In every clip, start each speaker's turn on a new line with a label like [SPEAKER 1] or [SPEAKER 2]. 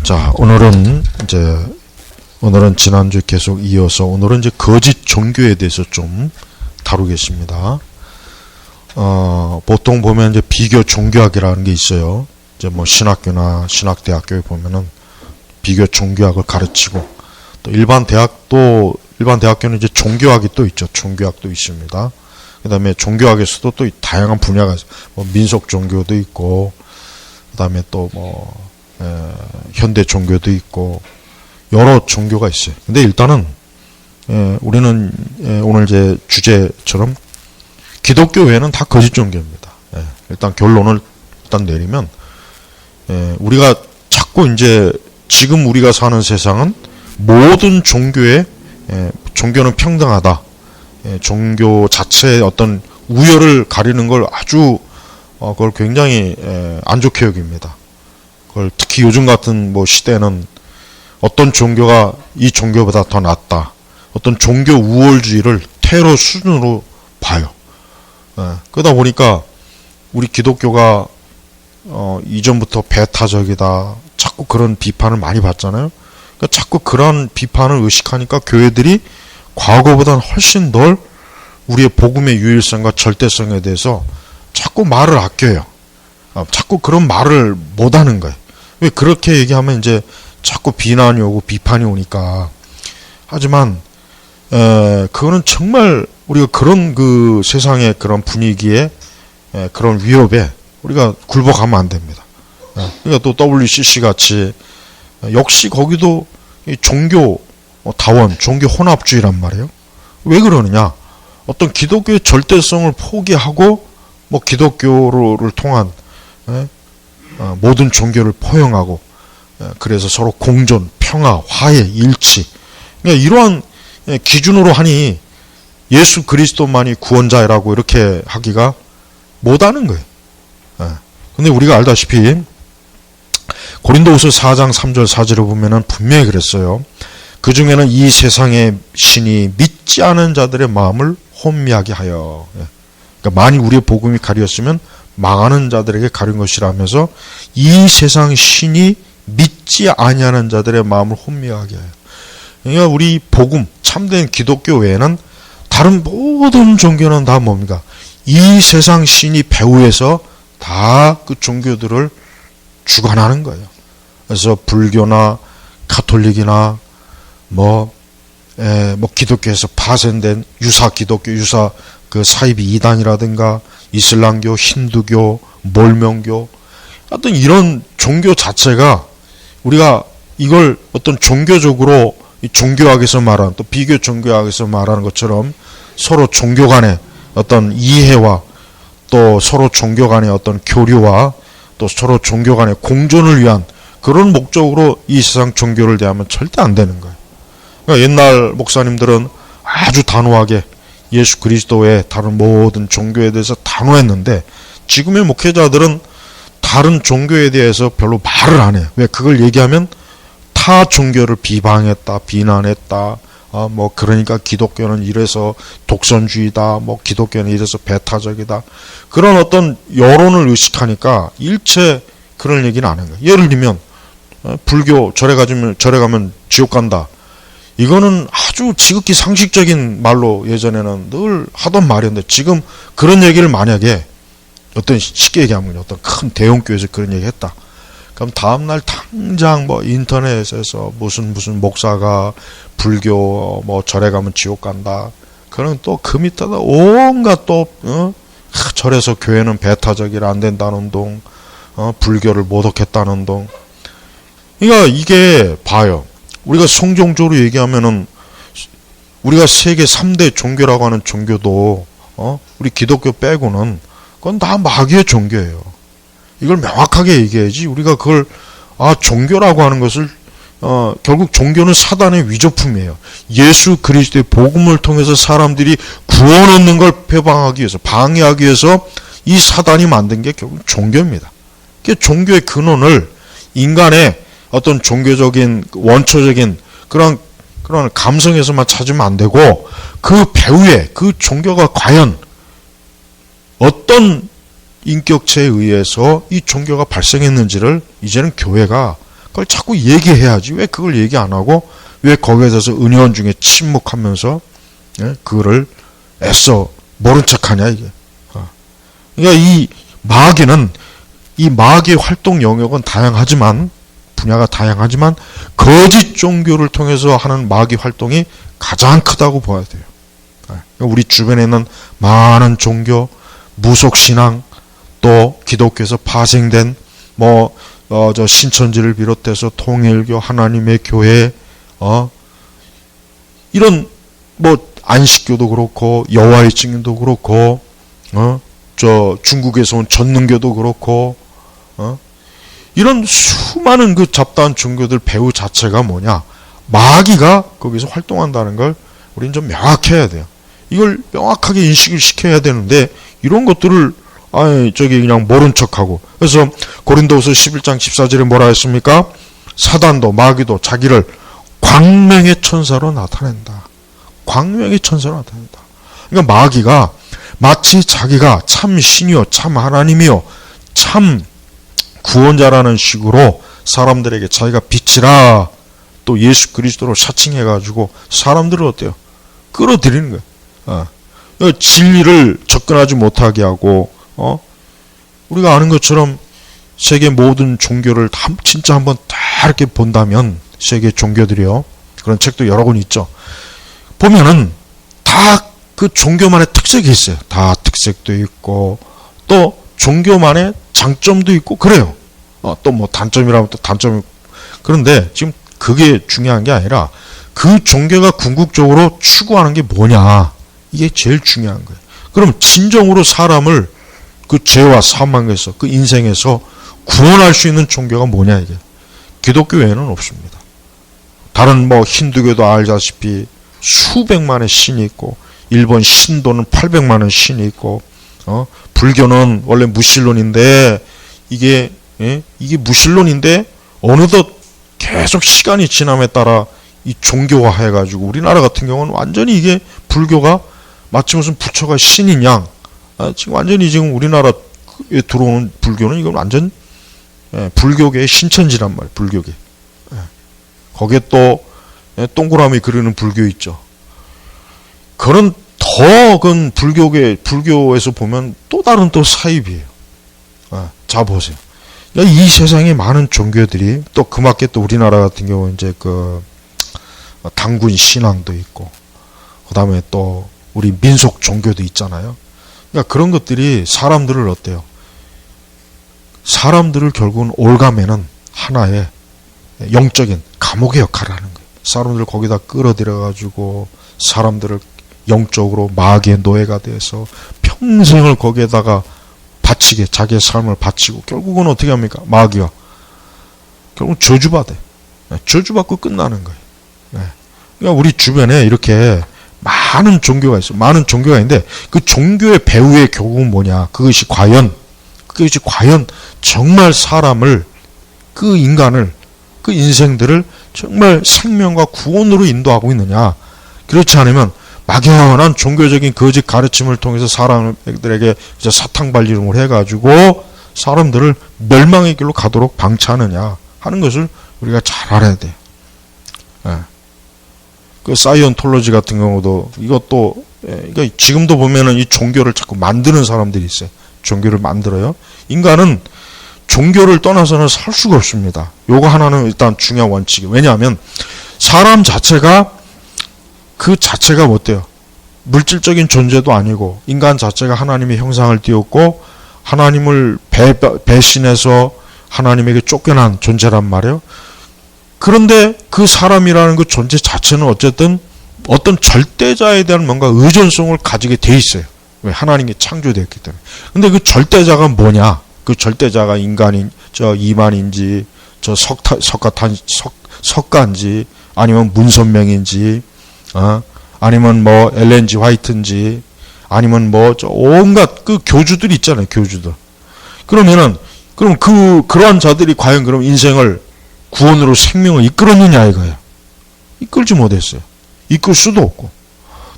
[SPEAKER 1] 자, 오늘은 지난주 계속 이어서 오늘은 이제 거짓 종교에 대해서 좀 다루겠습니다. 보통 보면 이제 비교 종교학이라는 게 있어요. 이제 뭐 신학교나 신학대학교에 보면은 비교 종교학을 가르치고, 또 일반 대학교는 이제 종교학이 또 있죠. 종교학도 있습니다. 그 다음에 종교학에서도 또 다양한 분야가 있어요. 뭐 민속 종교도 있고, 그 다음에 또 현대 종교도 있고, 여러 종교가 있어요. 근데 일단은, 우리는, 오늘 제 주제처럼 기독교 외에는 다 거짓 종교입니다. 일단 결론을 내리면, 우리가 자꾸 지금 우리가 사는 세상은 모든 종교는 평등하다. 종교 자체의 어떤 우열을 가리는 걸 아주, 그걸 굉장히, 안 좋게 여깁니다. 그걸 특히 요즘 같은 시대는 어떤 종교가 이 종교보다 더 낫다. 어떤 종교 우월주의를 테러 수준으로 봐요. 그러다 보니까 우리 기독교가 이전부터 배타적이다. 자꾸 그런 비판을 많이 받잖아요. 그러니까 자꾸 그런 비판을 의식하니까 교회들이 과거보다는 훨씬 덜 우리의 복음의 유일성과 절대성에 대해서 자꾸 말을 아껴요. 자꾸 그런 말을 못하는 거예요. 왜 그렇게 얘기하면 자꾸 비난이 오고 비판이 오니까. 하지만 그거는 정말 우리가 그런 그 세상의 그런 분위기에 그런 위협에 우리가 굴복하면 안 됩니다. 그러니까 또 WCC 같이 역시 거기도 종교 다원, 종교 혼합주의란 말이에요. 왜 그러느냐? 어떤 기독교의 절대성을 포기하고 기독교를 통한 모든 종교를 포용하고, 그래서 서로 공존, 평화, 화해, 일치, 그러니까 이러한 기준으로 하니 예수 그리스도만이 구원자라고 이렇게 하기가 못하는 거예요. 근데 우리가 알다시피 고린도후서 4장 3절 4절을 보면은 분명히 그랬어요. 그 중에는 이 세상의 신이 믿지 않은 자들의 마음을 혼미하게 하여, 그러니까 만일 우리의 복음이 가렸으면 망하는 자들에게 가린 것이라면서 이 세상 신이 믿지 아니하는 자들의 마음을 혼미하게 해요. 그러니까 우리 복음, 참된 기독교 외에는 다른 모든 종교는 다 뭡니까? 이 세상 신이 배후에서 다 그 종교들을 주관하는 거예요. 그래서 불교나 가톨릭이나 기독교에서 파생된 유사 기독교, 유사 그 사이비 이단이라든가 이슬람교, 힌두교, 몰명교, 어떤 이런 종교 자체가 우리가 이걸 어떤 종교적으로 종교학에서 말하는, 또 비교 종교학에서 말하는 것처럼 서로 종교 간의 어떤 이해와 또 서로 종교 간의 어떤 교류와 또 서로 종교 간의 공존을 위한 그런 목적으로 이 세상 종교를 대하면 절대 안 되는 거예요. 그러니까 옛날 목사님들은 아주 단호하게 예수 그리스도 외에 다른 모든 종교에 대해서 단호했는데, 지금의 목회자들은 다른 종교에 대해서 별로 말을 안 해요. 왜? 그걸 얘기하면 타 종교를 비방했다, 비난했다, 그러니까 기독교는 이래서 독선주의다, 기독교는 이래서 배타적이다. 그런 어떤 여론을 의식하니까 일체 그런 얘기는 안 하는 거예요. 예를 들면, 불교 절에 가면 지옥 간다. 이거는 아주 지극히 상식적인 말로 예전에는 늘 하던 말이었는데, 지금 그런 얘기를 만약에 쉽게 얘기하면 어떤 큰 대형교회에서 그런 얘기 했다. 그럼 다음날 당장 인터넷에서 무슨 목사가 불교 절에 가면 지옥 간다. 그런 또 그 밑에다 온갖 절에서 교회는 배타적이라 안 된다는 동, 불교를 모독했다는 동. 그러니까 이게 봐요. 우리가 성경적으로 얘기하면은 우리가 세계 3대 종교라고 하는 종교도 우리 기독교 빼고는 그건 다 마귀의 종교예요. 이걸 명확하게 얘기해야지. 우리가 그걸 종교라고 하는 것을 결국 종교는 사단의 위조품이에요. 예수 그리스도의 복음을 통해서 사람들이 구원 얻는 걸 배방하기 위해서, 방해하기 위해서 이 사단이 만든 게 결국 종교입니다. 그 종교의 근원을 인간의 어떤 종교적인 원초적인 그런 감성에서만 찾으면 안 되고, 그 배후에 그 종교가 과연 어떤 인격체에 의해서 이 종교가 발생했는지를 이제는 교회가 그걸 자꾸 얘기해야지. 왜 그걸 얘기 안 하고 왜 거기에 대해서 은혜원 중에 침묵하면서 그거를 애써 모른 척하냐 이게. 그러니까 이 마귀의 활동 영역은 다양하지만 분야가 다양하지만 거짓 종교를 통해서 하는 마귀 활동이 가장 크다고 봐야 돼요. 그러니까 우리 주변에 있는 많은 종교, 무속신앙, 또 기독교에서 파생된 저 신천지를 비롯해서 통일교, 하나님의 교회, 이런 안식교도 그렇고 여호와의 증인도 그렇고, 저 중국에서 온 전능교도 그렇고, 이런 수많은 그 잡다한 종교들 배후 자체가 뭐냐? 마귀가 거기서 활동한다는 걸 우리는 좀 명확해야 돼요. 이걸 명확하게 인식을 시켜야 되는데 이런 것들을 그냥 모른 척하고. 그래서 고린도후서 11장 14절에 뭐라 했습니까? 사단도 마귀도 자기를 광명의 천사로 나타낸다. 광명의 천사로 나타낸다. 그러니까 마귀가 마치 자기가 참 신이요 참 하나님이요 참 구원자라는 식으로 사람들에게 자기가 빛이라 또 예수 그리스도로 사칭해가지고 사람들을 어때요? 끌어들이는 거예요. 진리를 접근하지 못하게 하고, 우리가 아는 것처럼 세계 모든 종교를 진짜 한번 다 이렇게 본다면 세계 종교들이요. 그런 책도 여러 권 있죠. 보면은 다 그 종교만의 특색이 있어요. 다 특색도 있고 또 종교만의 장점도 있고 그래요. 또 단점이라면 또 단점이 있고. 그런데 지금 그게 중요한 게 아니라 그 종교가 궁극적으로 추구하는 게 뭐냐. 이게 제일 중요한 거예요. 그럼 진정으로 사람을 그 죄와 사망에서 그 인생에서 구원할 수 있는 종교가 뭐냐 이게. 기독교 외에는 없습니다. 다른 힌두교도 알다시피 수백만의 신이 있고 일본 신도는 800만의 신이 있고 불교는 원래 무신론인데 이게 무신론인데 어느덧 계속 시간이 지남에 따라 이 종교화 해가지고 우리나라 같은 경우는 완전히 이게 불교가 마치 무슨 부처가 신인 양 지금 완전히 지금 우리나라에 들어오는 불교는 이건 완전 불교계의 신천지란 말이에요. 불교계. 거기에 또 동그라미 그리는 불교 있죠. 그런 건 불교에서 보면 또 다른 또 사입이에요. 자 보세요. 이 세상에 많은 종교들이 또 그맞게 또 우리나라 같은 경우 이제 당군 신앙도 있고 그다음에 또 우리 민속 종교도 있잖아요. 그러니까 그런 것들이 사람들을 어때요? 사람들을 결국은 올가매는 하나의 영적인 감옥의 역할을 하는 거예요. 사람들을 거기다 끌어들여 가지고 사람들을 영적으로 마귀의 노예가 돼서 평생을 거기에다가 바치게 자기의 삶을 바치고 결국은 어떻게 합니까? 마귀가 결국 저주받아요. 저주받고 끝나는 거예요. 그러니까 우리 주변에 이렇게 많은 종교가 있어요. 많은 종교가 있는데 그 종교의 배후의 교훈은 뭐냐? 그것이 과연 정말 사람을 그 인간을 그 인생들을 정말 생명과 구원으로 인도하고 있느냐? 그렇지 않으면 막연한 종교적인 거짓 가르침을 통해서 사람들에게 사탕발림을 해가지고 사람들을 멸망의 길로 가도록 방치하느냐 하는 것을 우리가 잘 알아야 돼요. 그 사이언톨로지 같은 경우도 이것도 그러니까 지금도 보면은 이 종교를 자꾸 만드는 사람들이 있어요. 종교를 만들어요. 인간은 종교를 떠나서는 살 수가 없습니다. 요거 하나는 일단 중요한 원칙이에요. 왜냐하면 사람 자체가 그 자체가 어때요? 물질적인 존재도 아니고 인간 자체가 하나님의 형상을 띄었고 하나님을 배신해서 하나님에게 쫓겨난 존재란 말이에요. 그런데 그 사람이라는 그 존재 자체는 어쨌든 어떤 절대자에 대한 뭔가 의존성을 가지게 돼 있어요. 왜? 하나님이 창조되었기 때문에. 근데 그 절대자가 뭐냐? 그 절대자가 인간인 이만인지 석가인지 아니면 문선명인지 아니면 엘렌지 화이트인지 아니면 온갖 그 교주들이 있잖아요. 교주들. 그럼 그러한 자들이 과연 그럼 인생을 구원으로 생명을 이끌었느냐 이거예요. 이끌지 못했어요. 이끌 수도 없고.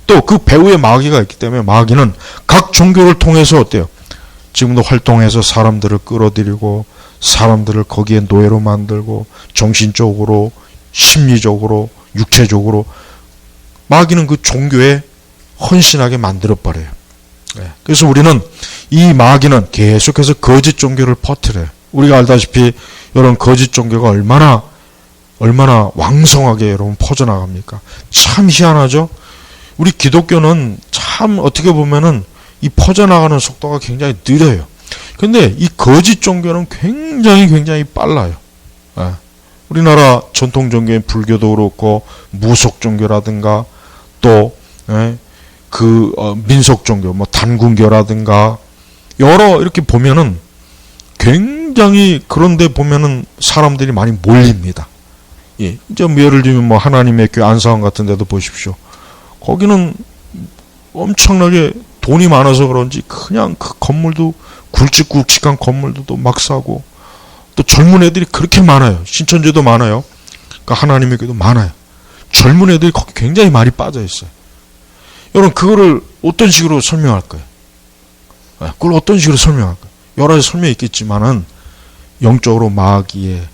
[SPEAKER 1] 또 그 배후에 마귀가 있기 때문에 마귀는 각 종교를 통해서 어때요? 지금도 활동해서 사람들을 끌어들이고 사람들을 거기에 노예로 만들고 정신적으로, 심리적으로, 육체적으로 마귀는 그 종교에 헌신하게 만들어버려요. 그래서 우리는 이 마귀는 계속해서 거짓 종교를 퍼뜨려요. 우리가 알다시피 이런 거짓 종교가 얼마나 왕성하게 여러분 퍼져나갑니까? 참 희한하죠? 우리 기독교는 참 어떻게 보면은 이 퍼져나가는 속도가 굉장히 느려요. 근데 이 거짓 종교는 굉장히 빨라요. 우리나라 전통 종교인 불교도 그렇고 무속 종교라든가 또 민속 종교, 뭐 단군교라든가 여러 이렇게 보면은 굉장히 그런데 보면은 사람들이 많이 몰립니다. 예, 이제 뭐 예를 들면 뭐 하나님의 교회 안사원 같은 데도 보십시오. 거기는 엄청나게 돈이 많아서 그런지 그냥 그 건물도 굵직굵직한 건물도 막 사고 또 젊은 애들이 그렇게 많아요. 신천지도 많아요. 그러니까 하나님의 교회도 많아요. 젊은 애들이 거기 굉장히 많이 빠져 있어요. 여러분 그거를 어떤 식으로 설명할까요? 그걸 어떤 식으로 설명할까요? 여러 가지 설명이 있겠지만은 영적으로 마귀에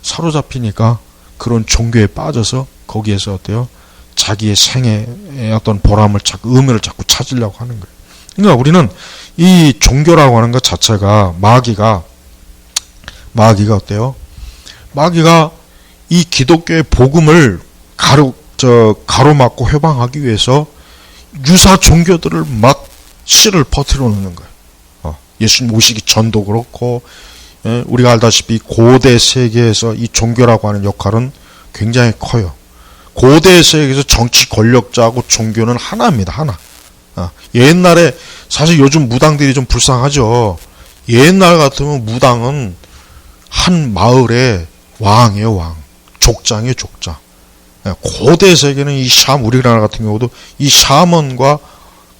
[SPEAKER 1] 사로잡히니까 그런 종교에 빠져서 거기에서 어때요? 자기의 생애의 어떤 보람을 찾고 의미를 자꾸 찾으려고 하는 거예요. 그러니까 우리는 이 종교라고 하는 것 자체가 마귀가 어때요? 이 기독교의 복음을 가로막고 회방하기 위해서 유사 종교들을 막 씨를 퍼뜨려 놓는 거예요. 예수님 오시기 전도 그렇고, 우리가 알다시피 고대 세계에서 이 종교라고 하는 역할은 굉장히 커요. 고대 세계에서 정치 권력자하고 종교는 하나입니다. 하나. 옛날에 사실 요즘 무당들이 좀 불쌍하죠. 옛날 같으면 무당은 한 마을의 왕이에요. 왕. 족장이에요. 족장. 고대 세계는 이 우리나라 같은 경우도 이 샤먼과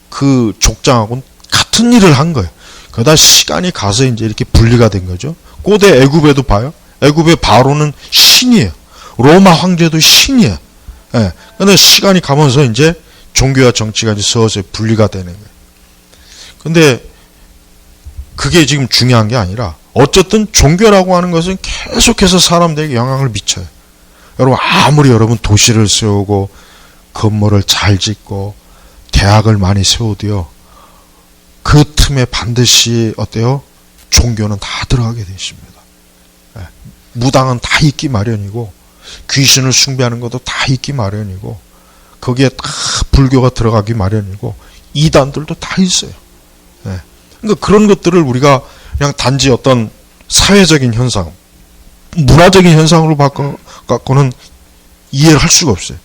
[SPEAKER 1] 그 족장하고는 같은 일을 한 거예요. 그러다 시간이 가서 이제 이렇게 분리가 된 거죠. 고대 애굽에도 봐요. 애굽의 바로는 신이에요. 로마 황제도 신이에요. 근데 시간이 가면서 이제 종교와 정치가 이제 서서히 분리가 되는 거예요. 근데 그게 지금 중요한 게 아니라 어쨌든 종교라고 하는 것은 계속해서 사람들에게 영향을 미쳐요. 여러분 아무리 여러분 도시를 세우고 건물을 잘 짓고 대학을 많이 세워도요. 그 틈에 반드시 어때요? 종교는 다 들어가게 되어 있습니다. 무당은 다 있기 마련이고 귀신을 숭배하는 것도 다 있기 마련이고 거기에 다 불교가 들어가기 마련이고 이단들도 다 있어요. 그러니까 그런 것들을 우리가 그냥 단지 어떤 사회적인 현상, 문화적인 현상으로 갖고는 이해를 할 수가 없어요.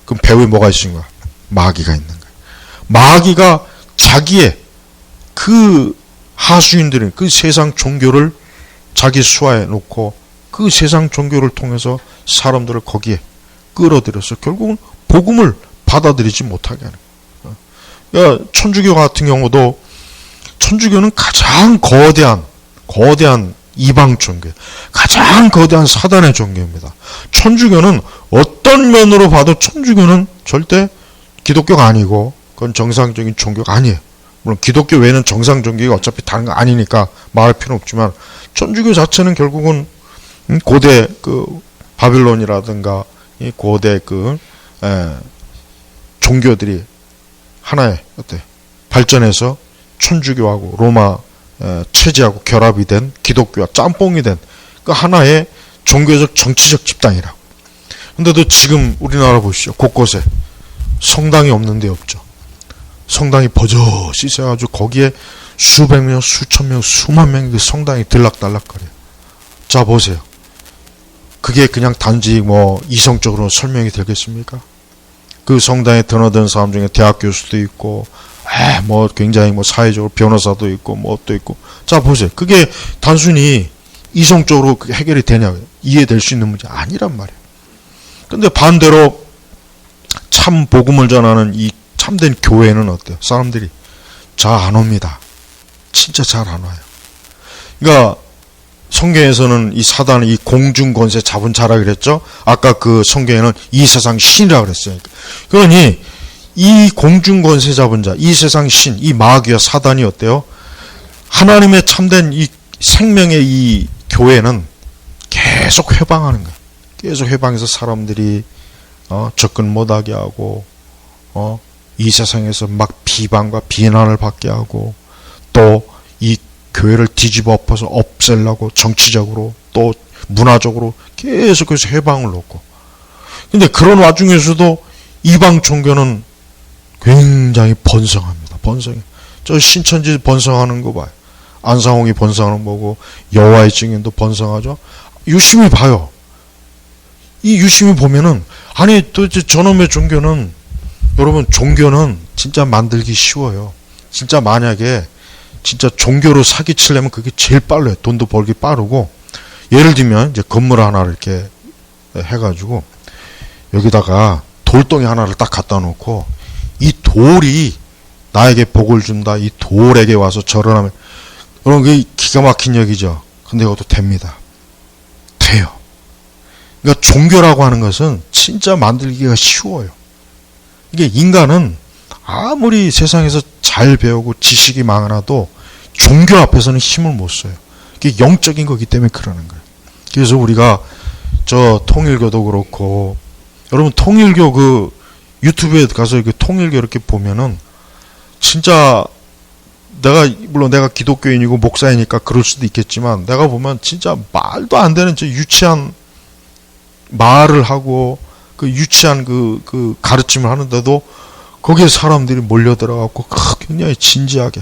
[SPEAKER 1] 그럼 배후에 뭐가 있는가? 마귀가 있는 거예요. 마귀가 자기의 그 하수인들은 그 세상 종교를 자기 수하에 놓고 그 세상 종교를 통해서 사람들을 거기에 끌어들여서 결국은 복음을 받아들이지 못하게 하는 거예요. 그러니까 천주교 같은 경우도 천주교는 가장 거대한 이방 종교, 가장 거대한 사단의 종교입니다. 천주교는 어떤 면으로 봐도 천주교는 절대 기독교가 아니고 그건 정상적인 종교가 아니에요. 물론 기독교 외에는 정상 종교가 어차피 다른 거 아니니까 말할 필요는 없지만 천주교 자체는 결국은 고대 그 바빌론이라든가 이 고대 그 종교들이 하나의 발전해서 천주교하고 로마 체제하고 결합이 된 기독교와 짬뽕이 된 그 하나의 종교적 정치적 집단이라고. 근데도 지금 우리나라 보시죠. 곳곳에 성당이 없는 데 없죠. 성당이 버젓이 있어가지고 거기에 수백 명, 수천 명, 수만 명의 그 성당이 들락달락거려요. 자 보세요. 그게 그냥 단지 뭐 이성적으로 설명이 되겠습니까? 그 성당에 드나드는 사람 중에 대학 교수도 있고 뭐 굉장히 뭐 사회적으로 변호사도 있고 뭐 또 있고. 자 보세요. 그게 단순히 이성적으로 해결이 되냐 이해될 수 있는 문제 아니란 말이에요. 근데 반대로 참 복음을 전하는 이 참된 교회는 어때요? 사람들이 잘 안 옵니다. 진짜 잘 안 와요. 그러니까 성경에서는 이 사단은 이 공중 권세 잡은 자라 그랬죠. 아까 그 성경에는 이 세상 신이라 그랬어요. 그러니 이 공중 권세 잡은 자, 이 세상 신, 이 마귀와 사단이 어때요? 하나님의 참된 이 생명의 이 교회는 계속 회방하는 거예요. 계속 회방해서 사람들이 접근 못하게 하고 이 세상에서 막 비방과 비난을 받게 하고 또 이 교회를 뒤집어 엎어서 없애려고 정치적으로 또 문화적으로 계속해서 해방을 놓고 근데 그런 와중에서도 이방 종교는 굉장히 번성합니다. 번성해. 저 신천지 번성하는 거 봐요. 안상홍이 번성하는 거고 여호와의 증인도 번성하죠. 유심히 봐요. 이 유심히 보면은 아니 도대체 저놈의 종교는 여러분 종교는 진짜 만들기 쉬워요. 진짜 만약에 진짜 종교로 사기치려면 그게 제일 빨라요. 돈도 벌기 빠르고 예를 들면 이제 건물 하나를 이렇게 해가지고 여기다가 돌덩이 하나를 딱 갖다 놓고 이 돌이 나에게 복을 준다. 이 돌에게 와서 절을 하면 여러분 그게 기가 막힌 얘기죠. 근데 이것도 됩니다. 돼요. 그러니까 종교라고 하는 것은 진짜 만들기가 쉬워요. 이게 인간은 아무리 세상에서 잘 배우고 지식이 많아도 종교 앞에서는 힘을 못 써요. 이게 영적인 거기 때문에 그러는 거예요. 그래서 우리가 저 통일교도 그렇고 여러분 통일교 그 유튜브에 가서 그 통일교 이렇게 보면은 진짜 물론 내가 기독교인이고 목사이니까 그럴 수도 있겠지만 내가 보면 진짜 말도 안 되는 저 유치한 말을 하고 그 유치한 그 가르침을 하는데도 거기에 사람들이 몰려들어갖고 굉장히 진지하게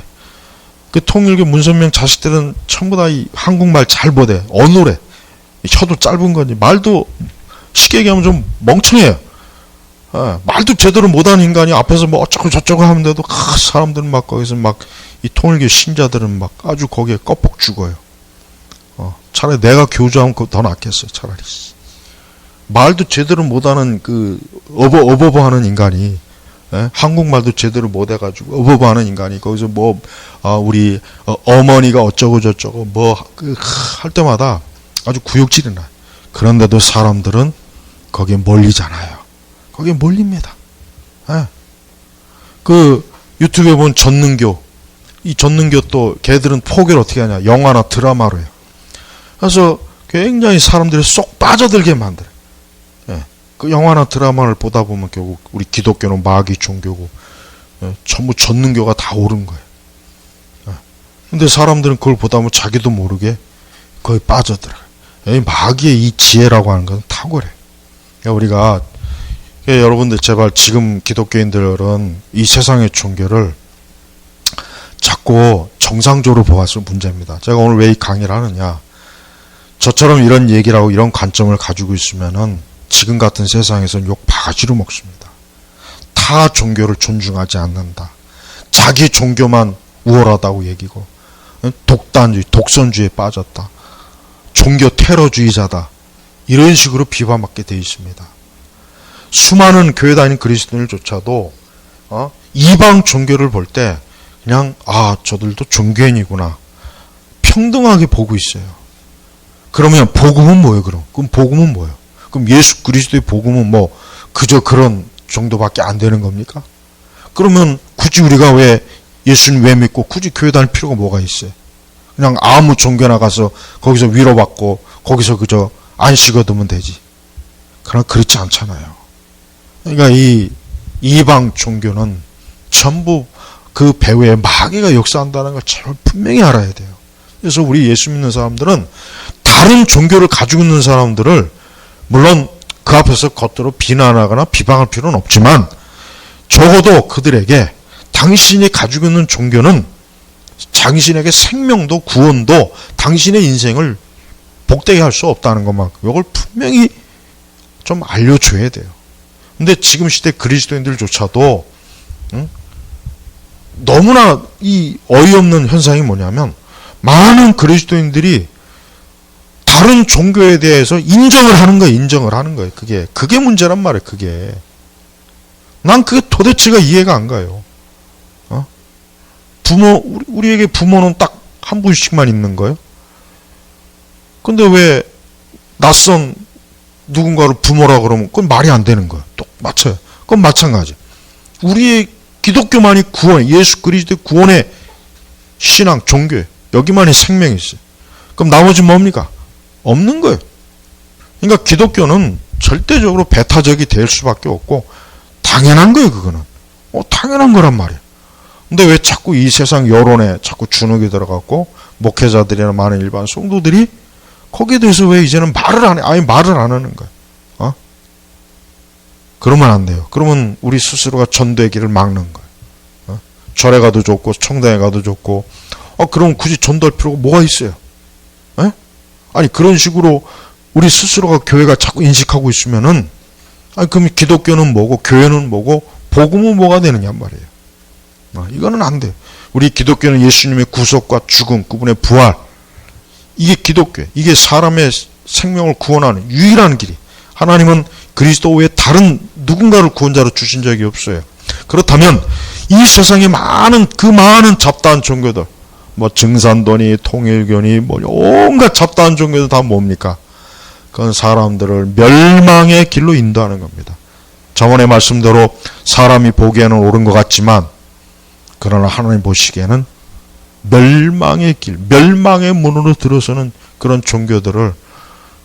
[SPEAKER 1] 그 통일교 문선명 자식들은 전부 다 이 한국말 잘 못해. 어눌해. 혀도 짧은 거지. 말도 쉽게 얘기하면 좀 멍청해요. 말도 제대로 못하는 인간이 앞에서 뭐 어쩌고 저쩌고 하는데도 사람들은 막 거기서 막 이 통일교 신자들은 막 아주 거기에 껍벅 죽어요. 차라리 내가 교주하면 그거 더 낫겠어요. 차라리. 말도 제대로 못하는 그 어버버하는 인간이 한국말도 제대로 못해가지고 어버버하는 인간이 거기서 뭐 우리 어머니가 어쩌고 저쩌고 뭐 할 때마다 아주 구역질이 나요. 그런데도 사람들은 거기에 몰리잖아요. 거기에 몰립니다. 그 유튜브에 본 전능교 이 전능교 또 걔들은 포교를 어떻게 하냐 영화나 드라마로 해요. 그래서 굉장히 사람들이 쏙 빠져들게 만들어요. 그 영화나 드라마를 보다 보면 결국 우리 기독교는 마귀 종교고 전부 전능교가 다 옳은 거예요. 근데 사람들은 그걸 보다 보면 자기도 모르게 거기 빠져들어요. 마귀의 이 지혜라고 하는 것은 탁월해요. 우리가 여러분들 제발 지금 기독교인들은 이 세상의 종교를 자꾸 정상적으로 보아서 문제입니다. 제가 오늘 왜 이 강의를 하느냐. 저처럼 이런 얘기를 하고 이런 관점을 가지고 있으면은 지금 같은 세상에서는 욕 바가지로 먹습니다. 타 종교를 존중하지 않는다. 자기 종교만 우월하다고 얘기고 독단주의, 독선주의에 빠졌다. 종교 테러주의자다. 이런 식으로 비판받게 되어 있습니다. 수많은 교회 다니는 그리스도인들조차도 이방 종교를 볼 때 그냥 저들도 종교인이구나. 평등하게 보고 있어요. 그러면 복음은 뭐예요? 그럼 복음은 뭐예요? 그럼 예수 그리스도의 복음은 뭐 그저 그런 정도밖에 안 되는 겁니까? 그러면 굳이 우리가 왜 예수님 왜 믿고 굳이 교회 다닐 필요가 뭐가 있어요? 그냥 아무 종교나 가서 거기서 위로받고 거기서 그저 안식 얻으면 되지. 그러나 그렇지 않잖아요. 그러니까 이 이방 종교는 전부 그 배후에 마귀가 역사한다는 걸 제발 분명히 알아야 돼요. 그래서 우리 예수 믿는 사람들은 다른 종교를 가지고 있는 사람들을 물론 그 앞에서 겉으로 비난하거나 비방할 필요는 없지만 적어도 그들에게 당신이 가지고 있는 종교는 당신에게 생명도 구원도 당신의 인생을 복되게 할 수 없다는 것만큼 이걸 분명히 좀 알려줘야 돼요. 근데 지금 시대 그리스도인들조차도 너무나 이 어이없는 현상이 뭐냐면 많은 그리스도인들이 다른 종교에 대해서 인정을 하는 거예요. 그게 문제란 말이에요. 그게. 난 그게 도대체가 이해가 안 가요. 우리에게 부모는 딱 한 분씩만 있는 거예요. 근데 왜 낯선 누군가를 부모라 그러면 그건 말이 안 되는 거예요. 또 맞춰요. 그건 마찬가지. 우리의 기독교만이 구원, 예수 그리스도의 구원의 신앙, 종교예요. 여기만이 생명이 있어요. 그럼 나머지 뭡니까? 없는 거예요. 그러니까 기독교는 절대적으로 배타적이 될 수밖에 없고 당연한 거예요. 그거는 당연한 거란 말이에요. 근데 왜 자꾸 이 세상 여론에 자꾸 주눅이 들어갔고 목회자들이나 많은 일반 성도들이 거기에 대해서 왜 이제는 말을 안 해? 아예 말을 안 하는 거예요. 그러면 안 돼요. 그러면 우리 스스로가 전도의 길을 막는 거예요. 절에 가도 좋고 청당에 가도 좋고 그럼 굳이 전도할 필요가 뭐가 있어요? 아니 그런 식으로 우리 스스로가 교회가 자꾸 인식하고 있으면은 그럼 기독교는 뭐고 교회는 뭐고 복음은 뭐가 되느냐 말이에요. 이거는 안 돼요. 우리 기독교는 예수님의 구속과 죽음, 그분의 부활, 이게 기독교예요. 이게 사람의 생명을 구원하는 유일한 길이. 하나님은 그리스도 외에 다른 누군가를 구원자로 주신 적이 없어요. 그렇다면 이 세상에 많은 잡다한 종교들, 증산도니 통일교니 온갖 잡다한 종교들 다 뭡니까? 그건 사람들을 멸망의 길로 인도하는 겁니다. 저번에 말씀대로 사람이 보기에는 옳은 것 같지만 그러나 하나님 보시기에는 멸망의 길, 멸망의 문으로 들어서는 그런 종교들을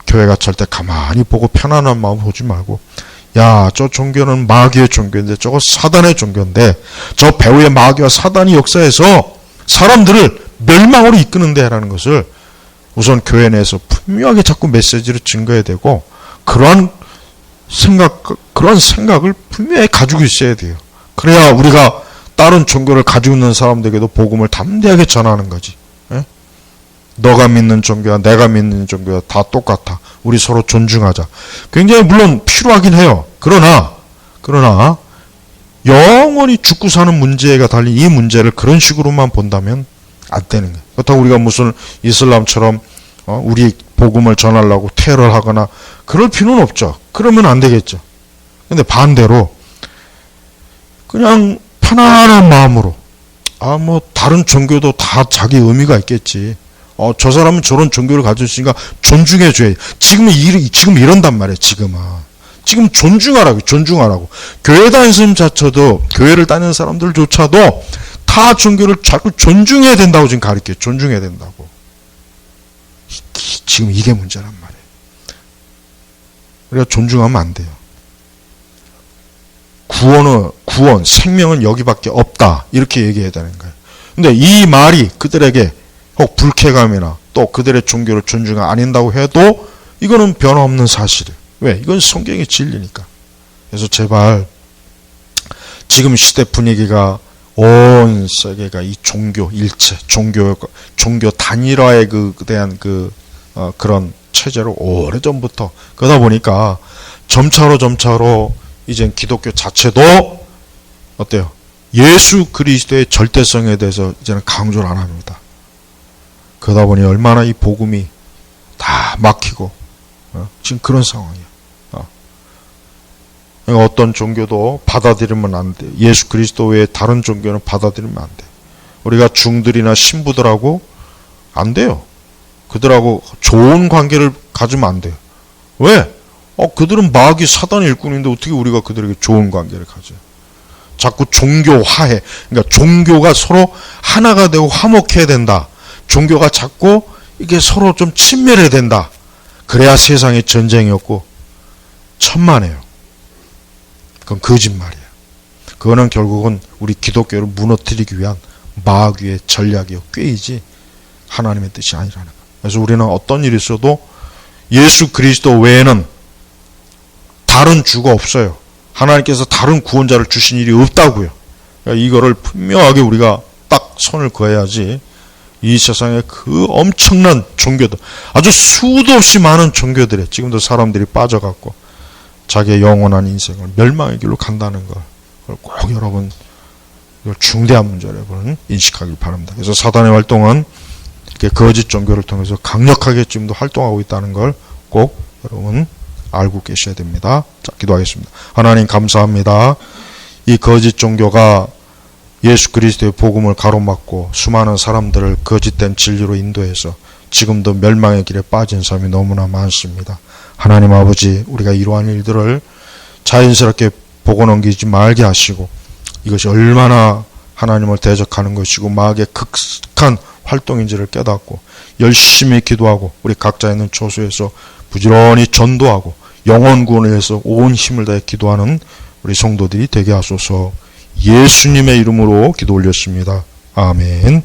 [SPEAKER 1] 교회가 절대 가만히 보고 편안한 마음 보지 말고 저 종교는 마귀의 종교인데 저거 사단의 종교인데 저 배후의 마귀와 사단이 역사해서 사람들을 멸망으로 이끄는데 라는 것을 우선 교회 내에서 분명하게 자꾸 메시지를 증거해야 되고 그러한 생각을 분명히 가지고 있어야 돼요. 그래야 우리가 다른 종교를 가지고 있는 사람들에게도 복음을 담대하게 전하는 거지. 너가 믿는 종교와 내가 믿는 종교와 다 똑같아. 우리 서로 존중하자. 굉장히 물론 필요하긴 해요. 그러나 영원히 죽고 사는 문제가 달린 이 문제를 그런 식으로만 본다면 안 되는 거예요. 그렇다고 우리가 무슨 이슬람처럼 우리 복음을 전하려고 테러를 하거나 그럴 필요는 없죠. 그러면 안 되겠죠. 근데 반대로 그냥 편안한 마음으로 다른 종교도 다 자기 의미가 있겠지. 저 사람은 저런 종교를 가지고 있으니까 존중해줘야 돼. 지금 이런단 말이에요. 지금 존중하라고. 교회 다니는 사람조차도, 교회를 다니는 사람들조차도 다 종교를 자꾸 존중해야 된다고 지금 가르쳐요. 존중해야 된다고. 지금 이게 문제란 말이에요. 우리가 존중하면 안 돼요. 구원, 생명은 여기밖에 없다. 이렇게 얘기해야 되는 거예요. 근데 이 말이 그들에게 혹 불쾌감이나 또 그들의 종교를 존중 안 한다고 해도 이거는 변함없는 사실이에요. 왜? 이건 성경의 진리니까. 그래서 제발 지금 시대 분위기가 온 세계가 이 종교 일체, 종교 단일화에 대한 그런 체제로 오래전부터 그러다 보니까 점차로 이젠 기독교 자체도 어때요? 예수 그리스도의 절대성에 대해서 이제는 강조를 안 합니다. 그러다 보니 얼마나 이 복음이 다 막히고 지금 그런 상황이에요. 그러니까 어떤 종교도 받아들이면 안 돼. 예수 그리스도 외에 다른 종교는 받아들이면 안 돼. 우리가 중들이나 신부들하고 안 돼요. 그들하고 좋은 관계를 가지면 안 돼요. 왜? 그들은 마귀 사단의 일꾼인데 어떻게 우리가 그들에게 좋은 관계를 가져요? 자꾸 종교 화해, 그러니까 종교가 서로 하나가 되고 화목해야 된다. 종교가 자꾸 이게 서로 좀 친밀해야 된다. 그래야 세상에 전쟁이 없고 천만에요. 그건 거짓말이에요. 그거는 결국은 우리 기독교를 무너뜨리기 위한 마귀의 전략이요, 꾀이지 하나님의 뜻이 아니라는 거예요. 그래서 우리는 어떤 일이 있어도 예수 그리스도 외에는 다른 주가 없어요. 하나님께서 다른 구원자를 주신 일이 없다고요. 그러니까 이거를 분명하게 우리가 딱 선을 그어야지 이 세상에 그 엄청난 종교들, 아주 수도 없이 많은 종교들에 지금도 사람들이 빠져갖고 자기의 영원한 인생을 멸망의 길로 간다는 걸 꼭 여러분 이걸 중대한 문제로 여러분 인식하길 바랍니다. 그래서 사단의 활동은 이렇게 거짓 종교를 통해서 강력하게 지금도 활동하고 있다는 걸 꼭 여러분 알고 계셔야 됩니다. 자, 기도하겠습니다. 하나님 감사합니다. 이 거짓 종교가 예수 그리스도의 복음을 가로막고 수많은 사람들을 거짓된 진리로 인도해서 지금도 멸망의 길에 빠진 사람이 너무나 많습니다. 하나님 아버지, 우리가 이러한 일들을 자연스럽게 보고 넘기지 말게 하시고 이것이 얼마나 하나님을 대적하는 것이고 마귀의 극한 활동인지를 깨닫고 열심히 기도하고 우리 각자 있는 처소에서 부지런히 전도하고 영혼 구원을 위해서 온 힘을 다해 기도하는 우리 성도들이 되게 하소서. 예수님의 이름으로 기도 올렸습니다. 아멘.